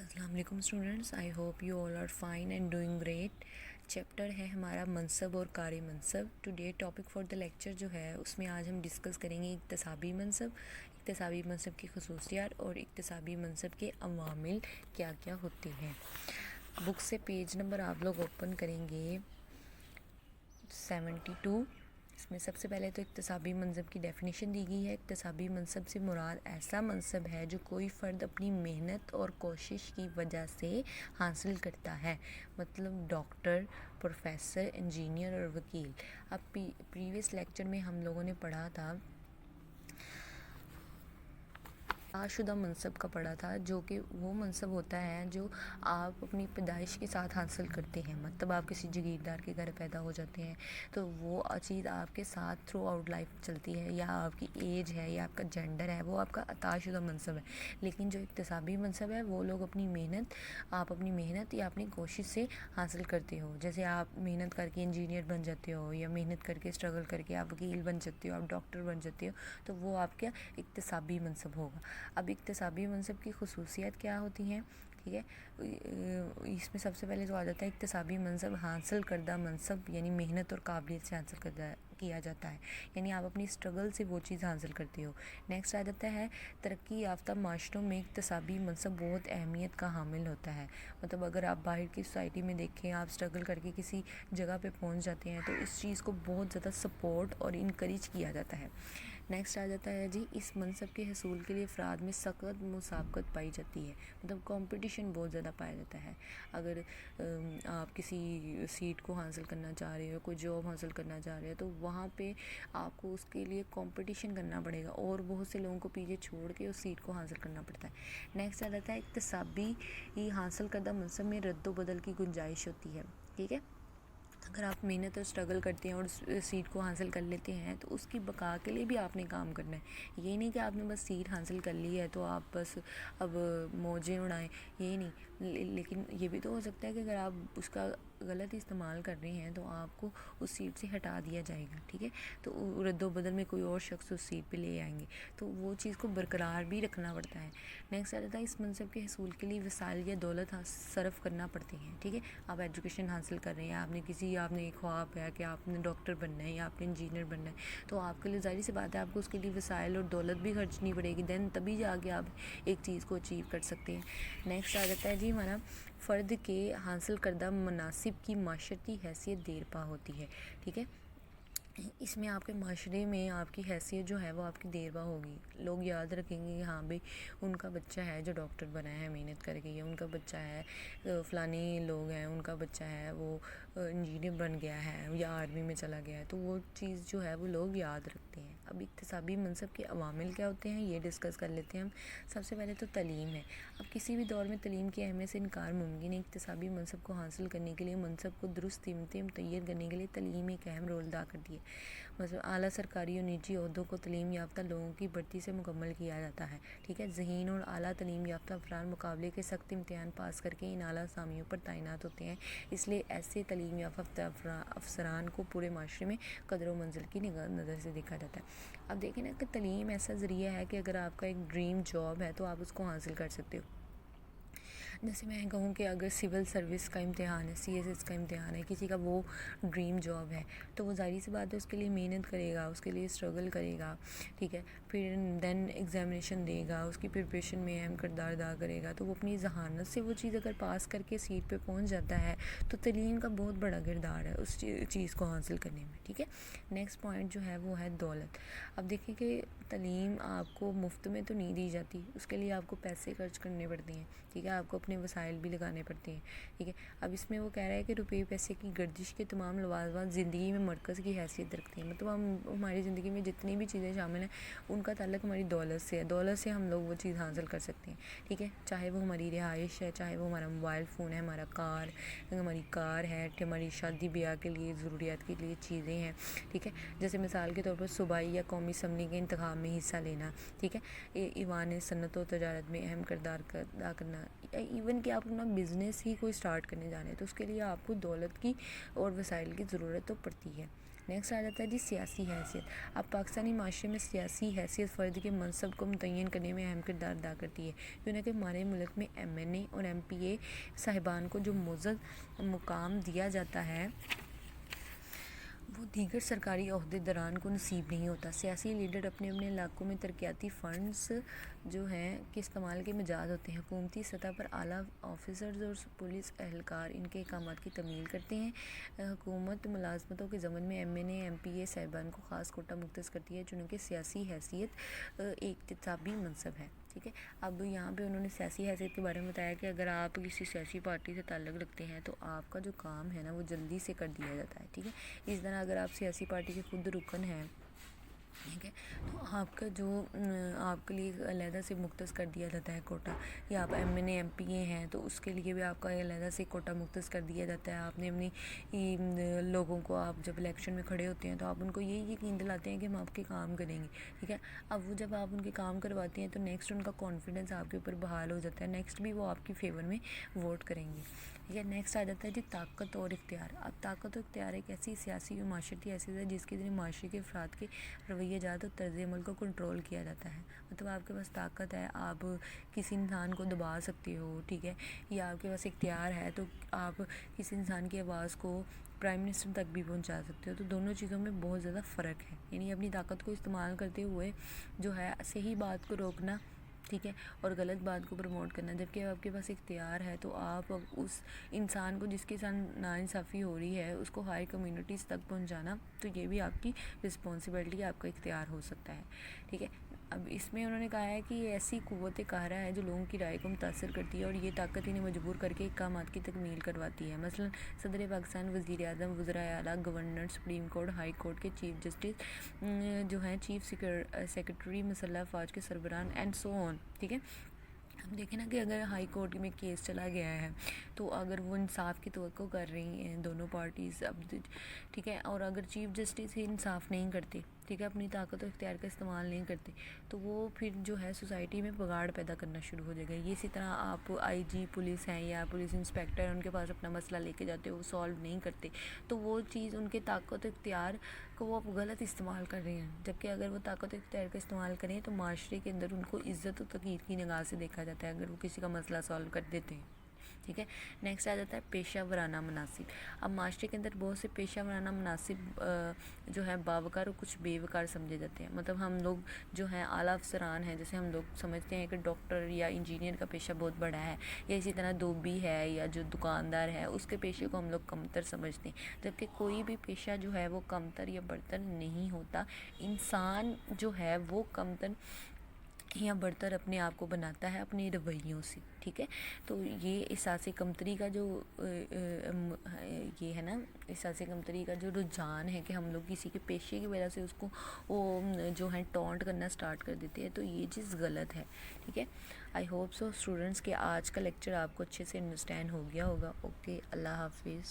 السلام علیکم students, I hope you all are fine and doing great. Chapter ہے ہمارا منصب اور کار منصب۔ Today topic for the lecture جو ہے اس میں آج ہم ڈسکس کریں گے اکتسابی منصب، اکتسابی منصب کی خصوصیات اور اکتسابی منصب کے عوامل کیا کیا ہوتے ہیں۔ بک سے پیج نمبر آپ لوگ اوپن کریں گے 72۔ اس میں سب سے پہلے تو اکتسابی منصب کی ڈیفینیشن دی گئی ہے۔ اکتسابی منصب سے مراد ایسا منصب ہے جو کوئی فرد اپنی محنت اور کوشش کی وجہ سے حاصل کرتا ہے، مطلب ڈاکٹر، پروفیسر، انجینئر اور وکیل۔ اب پریویس لیکچر میں ہم لوگوں نے پڑھا تھا شدہ منصب کا پڑھا تھا، جو کہ وہ منصب ہوتا ہے جو آپ اپنی پیدائش کے ساتھ حاصل کرتے ہیں، مطلب آپ کسی جگیردار کے گھر پیدا ہو جاتے ہیں تو وہ چیز آپ کے ساتھ تھرو آؤٹ لائف چلتی ہے، یا آپ کی ایج ہے یا آپ کا جینڈر ہے، وہ آپ کا عطا شدہ منصب ہے۔ لیکن جو اکتسابی منصب ہے وہ لوگ آپ اپنی محنت یا اپنی کوشش سے حاصل کرتے ہو۔ جیسے آپ محنت کر کے انجینئر بن جاتے ہو، یا محنت کر کے اسٹرگل کر کے آپ وکیل بن جاتے ہو، آپ ڈاکٹر بن جاتے ہو، تو وہ آپ کا اکتسابی منصب ہوگا۔ اب اکتسابی منصب کی خصوصیات کیا ہوتی ہیں، ٹھیک ہے۔ اس میں سب سے پہلے تو آ جاتا ہے اکتسابی منصب حاصل کردہ منصب، یعنی محنت اور قابلیت سے حاصل کیا جاتا ہے، یعنی آپ اپنی اسٹرگل سے وہ چیز حاصل کرتے ہو۔ نیکسٹ آ جاتا ہے ترقی یافتہ معاشروں میں اکتسابی منصب بہت اہمیت کا حامل ہوتا ہے، مطلب اگر آپ باہر کی سوسائٹی میں دیکھیں، آپ اسٹرگل کر کے کسی جگہ پہ پہنچ جاتے ہیں تو اس چیز کو بہت زیادہ سپورٹ اور انکریج کیا جاتا ہے۔ نیکسٹ آ جاتا ہے جی، اس منصب کے حصول کے لیے افراد میں سخت مسابقت پائی جاتی ہے، مطلب کمپٹیشن بہت زیادہ پایا جاتا ہے۔ اگر آپ کسی سیٹ کو حاصل کرنا چاہ رہے ہو، کوئی جاب حاصل کرنا چاہ رہے ہو، تو وہاں پہ آپ کو اس کے لیے کمپٹیشن کرنا پڑے گا اور بہت سے لوگوں کو پیچھے چھوڑ کے اس سیٹ کو حاصل کرنا پڑتا ہے۔ نیکسٹ آ جاتا ہے اکتسابی حاصل کردہ منصب میں رد و بدل کی گنجائش ہوتی ہے، ٹھیک ہے۔ اگر آپ محنت اور اسٹرگل کرتے ہیں اور سیٹ کو حاصل کر لیتے ہیں تو اس کی بقا کے لیے بھی آپ نے کام کرنا ہے۔ یہ نہیں کہ آپ نے بس سیٹ حاصل کر لی ہے تو آپ بس اب موجیں اڑائیں، یہ نہیں، لیکن یہ بھی تو ہو سکتا ہے کہ اگر آپ اس کا غلط استعمال کر رہے ہیں تو آپ کو اس سیٹ سے ہٹا دیا جائے گا، ٹھیک ہے۔ تو رد و بدل میں کوئی اور شخص اس سیٹ پہ لے آئیں گے، تو وہ چیز کو برقرار بھی رکھنا پڑتا ہے۔ نیکسٹ آ جاتا ہے اس منصب کے حصول کے لیے وسائل یا دولت صرف کرنا پڑتے ہیں، ٹھیک ہے۔ آپ ایجوکیشن حاصل کر رہے ہیں، آپ نے ایک خواب ہے کہ آپ نے ڈاکٹر بننا ہے یا آپ نے انجینئر بننا ہے، تو آپ کے لیے ظاہر سی بات ہے آپ کو اس کے لیے وسائل اور دولت بھی خرچنی پڑے گی، دین تبھی جا کے آپ ایک چیز کو اچیو کر سکتے ہیں۔ نیکسٹ آ جاتا ہے جی ہمارا فرد کے حاصل کردہ مناصب کی معاشرتی حیثیت دیر پا ہوتی ہے، ٹھیک ہے۔ اس میں آپ کے معاشرے میں آپ کی حیثیت جو ہے وہ آپ کی دیربا ہوگی، لوگ یاد رکھیں گے کہ ہاں بھئی ان کا بچہ ہے جو ڈاکٹر بنا ہے محنت کر کے، یا ان کا بچہ ہے فلانی لوگ ہیں ان کا بچہ ہے وہ انجینئر بن گیا ہے یا آرمی میں چلا گیا ہے، تو وہ چیز جو ہے وہ لوگ یاد رکھتے ہیں۔ اب اکتسابی منصب کے عوامل کیا ہوتے ہیں یہ ڈسکس کر لیتے ہیں ہم۔ سب سے پہلے تو تعلیم ہے۔ اب کسی بھی دور میں تعلیم کی اہمیت سے انکار ممکن ہے۔ اکتسابی منصب کو حاصل کرنے کے لیے منصب کو درست قیمتیں متعین کرنے کے لیے تعلیم ایک اہم رول ادا کرتی ہے، مطلب اعلیٰ سرکاری اور نجی عہدوں کو تعلیم یافتہ لوگوں کی بھرتی سے مکمل کیا جاتا ہے، ٹھیک ہے۔ ذہین اور اعلیٰ تعلیم یافتہ افراد مقابلے کے سخت امتحان پاس کر کے ان اعلیٰ اسامیوں پر تعینات ہوتے ہیں، اس لیے ایسے تعلیم یافتہ افسران کو پورے معاشرے میں قدر و منزل کی نظر سے دیکھا جاتا ہے۔ اب دیکھیں نا کہ تعلیم ایسا ذریعہ ہے کہ اگر آپ کا ایک ڈریم جاب ہے تو آپ اس کو حاصل کر سکتے ہو۔ جیسے میں کہوں کہ اگر سول سروس کا امتحان ہے، سی ایس ایس کا امتحان ہے، کسی کا وہ ڈریم جاب ہے، تو وہ ظاہری سی بات ہے اس کے لیے محنت کرے گا، اس کے لیے اسٹرگل کرے گا، ٹھیک ہے۔ پھر دین ایگزامینیشن دے گا، اس کی پریپریشن میں اہم کردار ادا کرے گا، تو وہ اپنی ذہانت سے وہ چیز اگر پاس کر کے سیٹ پہ پہنچ جاتا ہے تو تعلیم کا بہت بڑا کردار ہے اس چیز کو حاصل کرنے میں، ٹھیک ہے۔ نیکسٹ پوائنٹ جو ہے وہ ہے دولت۔ اب دیکھیں کہ تعلیم آپ کو مفت میں تو نہیں دی جاتی، اس کے لیے آپ کو پیسے خرچ کرنے پڑتے ہیں، ٹھیک ہے، آپ کو اپنے وسائل بھی لگانے پڑتے ہیں، ٹھیک ہے۔ اب اس میں وہ کہہ رہا ہے کہ روپے پیسے کی گردش کے تمام لوازمات زندگی میں مرکز کی حیثیت رکھتے ہیں، مطلب ہماری زندگی میں جتنی بھی چیزیں شامل ہیں ان کا تعلق ہماری دولت سے ہے، دولت سے ہم لوگ وہ چیز حاصل کر سکتے ہیں، ٹھیک ہے، چاہے وہ ہماری رہائش ہے، چاہے وہ ہمارا موبائل فون ہے، ہماری کار ہے، ہماری شادی بیاہ کے لیے ضروریات کے لیے چیزیں ہیں، ٹھیک ہے۔ جیسے مثال کے طور پر صوبائی یا قومی اسمبلی کے انتخاب میں حصہ لینا، ٹھیک ہے، ایوان صنعت و تجارت میں اہم کردار ادا کرنا، ایون کہ آپ اپنا بزنس ہی کوئی سٹارٹ کرنے جا رہے ہیں تو اس کے لیے آپ کو دولت کی اور وسائل کی ضرورت تو پڑتی ہے۔ نیکسٹ آ جاتا ہے جی سیاسی حیثیت. اب پاکستانی معاشرے میں سیاسی حیثیت فرد کے منصب کو متعین کرنے میں اہم کردار ادا کرتی ہے. کیوں کہ ہمارے ملک میں ایم این اے اور ایم پی اے صاحبان کو جو معزز مقام دیا جاتا ہے وہ دیگر سرکاری عہدیداران کو نصیب نہیں ہوتا. سیاسی لیڈر اپنے اپنے علاقوں میں ترقیاتی فنڈز جو ہیں کے استعمال کے مجاز ہوتے ہیں. حکومتی سطح پر اعلیٰ آفیسرز اور پولیس اہلکار ان کے اقامات کی تکمیل کرتے ہیں. حکومت ملازمتوں کے ضمن میں M N A M P A صاحبان کو خاص کوٹہ مختص کرتی ہے چونکہ سیاسی حیثیت اقتصابی منصب ہے. ٹھیک ہے. اب یہاں پہ انہوں نے سیاسی حیثیت کے بارے میں بتایا کہ اگر آپ کسی سیاسی پارٹی سے تعلق رکھتے ہیں تو آپ کا جو کام ہے نا وہ جلدی سے کر دیا جاتا ہے. ٹھیک ہے. اس طرح اگر آپ سیاسی پارٹی کے خود رکن ہیں ٹھیک ہے تو آپ کا جو آپ کے لیے علیحدہ سے مختص کر دیا جاتا ہے کوٹہ, یا آپ M N A M P A ہیں تو اس کے لیے بھی آپ کا علیحدہ سے کوٹہ مختص کر دیا جاتا ہے. آپ نے اپنی لوگوں کو, آپ جب الیکشن میں کھڑے ہوتے ہیں تو آپ ان کو یہی یقین دلاتے ہیں کہ ہم آپ کے کام کریں گے. ٹھیک ہے. اب وہ جب آپ ان کے کام کرواتے ہیں تو نیکسٹ ان کا کانفیڈنس آپ کے اوپر بحال ہو جاتا ہے, نیکسٹ بھی وہ آپ کی فیور میں ووٹ کریں گے. ٹھیک ہے. نیکسٹ آ جاتا ہے جی طاقت اور اختیار. اب طاقت اور اختیار ایک ایسی سیاسی و معاشرتی حیثیت ہے جس کے ذریعے معاشرے کے افراد کے رویہ جات اور طرز عمل کو کنٹرول کیا جاتا ہے. مطلب آپ کے پاس طاقت ہے, آپ کسی انسان کو دبا سکتے ہو. ٹھیک ہے. یا آپ کے پاس اختیار ہے تو آپ کسی انسان کی آواز کو پرائم منسٹر تک بھی پہنچا سکتے ہو. تو دونوں چیزوں میں بہت زیادہ فرق ہے. یعنی اپنی طاقت کو استعمال کرتے ہوئے جو ہے صحیح بات کو روکنا, ٹھیک ہے, اور غلط بات کو پروموٹ کرنا. جبکہ آپ کے پاس اختیار ہے تو آپ اس انسان کو جس کے ساتھ ناانصافی ہو رہی ہے اس کو ہائی کمیونٹیز تک پہنچانا, تو یہ بھی آپ کی رسپانسبلٹی, آپ کا اختیار ہو سکتا ہے. ٹھیک ہے. اب اس میں انہوں نے کہا ہے کہ یہ ایسی قوت قاہرہ ہے جو لوگوں کی رائے کو متاثر کرتی ہے اور یہ طاقت انہیں مجبور کر کے اقدامات کی تکمیل کرواتی ہے. مثلا صدر پاکستان, وزیر اعظم, وزرائے اعلیٰ, governor, supreme court, high court کے چیف جسٹس جو ہیں, چیف سیکرٹری, مسلح افواج کے سربراہ اینڈ سو آن. ٹھیک ہے. ہم دیکھیں نا کہ اگر ہائی کورٹ میں کیس چلا گیا ہے تو اگر وہ انصاف کی توقع کر رہی ہیں دونوں پارٹیز, اب ٹھیک ہے, اور اگر چیف جسٹس ہی انصاف نہیں کرتے, ٹھیک ہے, اپنی طاقت و اختیار کا استعمال نہیں کرتے, تو وہ پھر جو ہے سوسائٹی میں بگاڑ پیدا کرنا شروع ہو جائے گا. یہ اسی طرح آپ آئی جی پولیس ہیں یا پولیس انسپیکٹر ہیں, ان کے پاس اپنا مسئلہ لے کے جاتے, وہ سالو نہیں کرتے, تو وہ چیز ان کے طاقت و اختیار کو وہ غلط استعمال کر رہے ہیں. جبکہ اگر وہ طاقت و اختیار کا استعمال کریں تو معاشرے کے اندر ان کو عزت و توقیر کی نگاہ سے دیکھا جاتا ہے اگر وہ کسی کا مسئلہ سالو کر دیتے ہیں. ٹھیک ہے. نیکسٹ آ جاتا ہے پیشہ ورانہ مناصب. اب معاشرے کے اندر بہت سے پیشہ ورانہ مناصب جو ہے باوقار اور کچھ بے وقار سمجھے جاتے ہیں. مطلب ہم لوگ جو ہیں اعلیٰ افسران ہیں, جیسے ہم لوگ سمجھتے ہیں کہ ڈاکٹر یا انجینئر کا پیشہ بہت بڑا ہے, یا اسی طرح دھوبی ہے یا جو دکاندار ہے اس کے پیشے کو ہم لوگ کمتر سمجھتے ہیں. جبکہ کوئی بھی پیشہ جو ہے وہ کمتر یا برتر نہیں ہوتا. انسان جو ہے وہ کمتر یا برتر اپنے آپ کو بناتا ہے اپنے رویوں سے. ٹھیک ہے. تو یہ احساس کمتری کا جو یہ ہے نا, احساس کمتری کا جو رجحان ہے کہ ہم لوگ کسی کے پیشے کی وجہ سے اس کو وہ جو ہے ٹونٹ کرنا سٹارٹ کر دیتے ہیں, تو یہ چیز غلط ہے. ٹھیک ہے. آئی ہوپ سو اسٹوڈنٹس کہ آج کا لیکچر آپ کو اچھے سے انڈرسٹینڈ ہو گیا ہوگا. اوکے, اللہ حافظ.